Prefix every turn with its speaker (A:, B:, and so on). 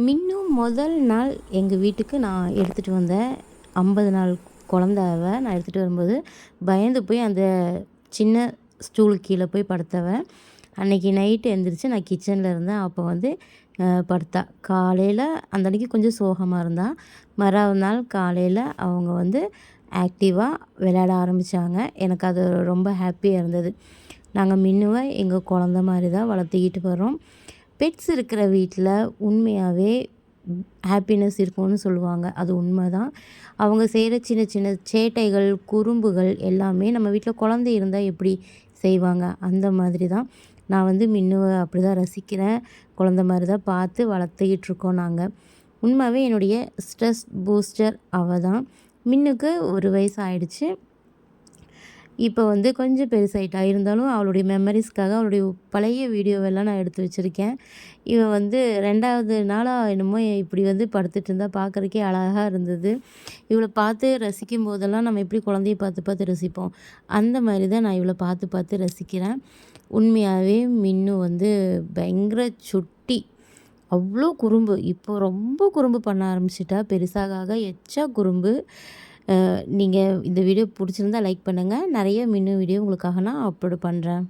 A: மின்னும் முதல் நாள் எங்கள் வீட்டுக்கு நான் எடுத்துகிட்டு வந்தேன். 50 நாள் குழந்த நான் எடுத்துகிட்டு வரும்போது பயந்து போய் அந்த சின்ன ஸ்டூல் கீழே போய் படுத்தவ. அன்னைக்கு நைட்டு எந்திரிச்சு நான் கிச்சனில் இருந்தேன். அப்போ வந்து படுத்தா. காலையில் அந்த அன்னைக்கு கொஞ்சம் சோகமாக இருந்தா. மறாவது நாள் காலையில் அவங்க வந்து ஆக்டிவாக விளையாட ஆரம்பித்தாங்க. எனக்கு அது ரொம்ப ஹாப்பியாக இருந்தது. நாங்கள் மின்னுவை எங்கள் குழந்த மாதிரி தான் வளர்த்துக்கிட்டு வரோம். பெட்ஸ் இருக்கிற வீட்டில் உண்மையாகவே ஹாப்பினஸ் இருக்கும்னு சொல்லுவாங்க. அது உண்மை தான். அவங்க செய்கிற சின்ன சின்ன சேட்டைகள், குறும்புகள் எல்லாமே நம்ம வீட்டில் குழந்தை இருந்தால் எப்படி செய்வாங்க, அந்த மாதிரி தான். நான் வந்து மின்னுவை அப்படி தான் ரசிக்கிறேன். குழந்த மாதிரி தான் பார்த்து வளர்த்துக்கிட்டு இருக்கோம் நாங்கள். உண்மையாகவே என்னுடைய ஸ்ட்ரெஸ் பூஸ்டர் அவள் தான். மின்னுக்கு 1 வயசு ஆயிடுச்சு. இப்போ வந்து கொஞ்சம் பெருசாயிட்டா. இருந்தாலும் அவளுடைய மெமரீஸ்க்காக அவளுடைய பழைய வீடியோவெல்லாம் நான் எடுத்து வச்சுருக்கேன். இவன் வந்து 2வது நாளா என்னமோ இப்படி வந்து படுத்துட்டு இருந்தா பார்க்குறதுக்கே அழகா இருந்தது. இவளை பார்த்து ரசிக்கும் போதெல்லாம் நம்ம எப்படி குழந்தைய பார்த்து பார்த்து ரசிப்போம், அந்த மாதிரி தான் நான் இவளை பார்த்து பார்த்து ரசிக்கிறேன். உண்மையாகவே மின்னு வந்து பயங்கர சுட்டி. அவ்வளோ குறும்பு. இப்போ ரொம்ப குறும்பு பண்ண ஆரம்பிச்சிட்டா. பெருசாக ஆக எச்சா குறும்பு. நீங்கள் இந்த வீடியோ பிடிச்சிருந்தா லைக் பண்ணுங்கள். நிறைய மின்னு வீடியோ உங்களுக்காக நான் அப்லோடு பண்ணுறேன்.